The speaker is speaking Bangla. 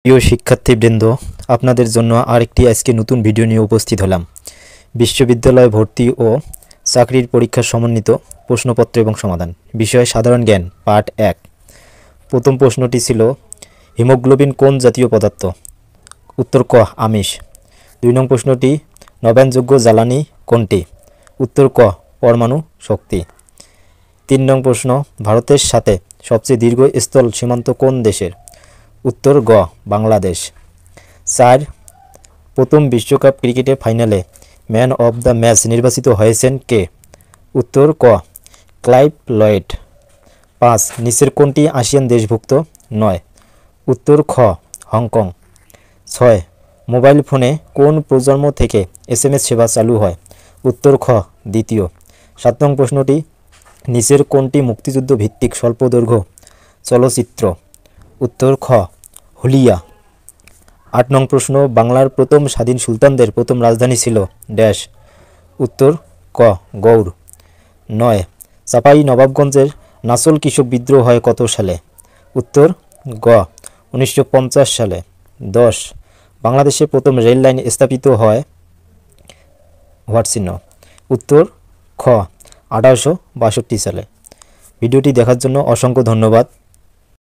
প্রিয় শিক্ষার্থীবৃন্দ, আপনাদের জন্য আরেকটি আজকে নতুন ভিডিও নিয়ে উপস্থিত হলাম। বিশ্ববিদ্যালয় ভর্তি ও চাকরির পরীক্ষার সমন্বিত প্রশ্নপত্র এবং সমাধান, বিষয় সাধারণ জ্ঞান, পার্ট 1। প্রথম প্রশ্নটি ছিল, হিমোগ্লোবিন কোন জাতীয় পদার্থ? উত্তর ক, আমিষ। 2 নং প্রশ্নটি, নবায়নযোগ্য জ্বালানি কোনটি? উত্তর ক, পরমাণু শক্তি। 3 নং প্রশ্ন, ভারতের সাথে সবচেয়ে দীর্ঘ স্থল সীমান্ত কোন দেশের? উত্তর গ, বাংলাদেশ। 4, প্রথম বিশ্বকাপ ক্রিকেটে ফাইনালে ম্যান অব দ্য ম্যাচ নির্বাচিত হয়েছেন কে? উত্তর ক, ক্লাইভ লয়েড। 5, নিচের কোনটি আসিয়ান দেশভুক্ত নয়? উত্তর খ, হংকং। 6, মোবাইল ফোনে কোন প্রজন্ম থেকে SMS সেবা চালু হয়? উত্তর খ, দ্বিতীয়। 7 নং প্রশ্নটি, নিচের কোনটি মুক্তিযুদ্ধ ভিত্তিক স্বল্পদৈর্ঘ্য চলচ্চিত্র? উত্তর খ, হুলিয়া। 8 নং প্রশ্ন, বাংলার প্রথম স্বাধীন সুলতানদের প্রথম রাজধানী ছিল ড্যাশ? উত্তর ক, গৌড়। 9, চাঁপাই নবাবগঞ্জের নাচল কৃষক বিদ্রোহ হয় কত সালে? উত্তর গ, 1950 সালে। 10, বাংলাদেশে প্রথম রেল লাইন স্থাপিত হয় হোয়াট চিহ্ন? উত্তর খ, 1862 সালে। ভিডিওটি দেখার জন্য অসংখ্য ধন্যবাদ।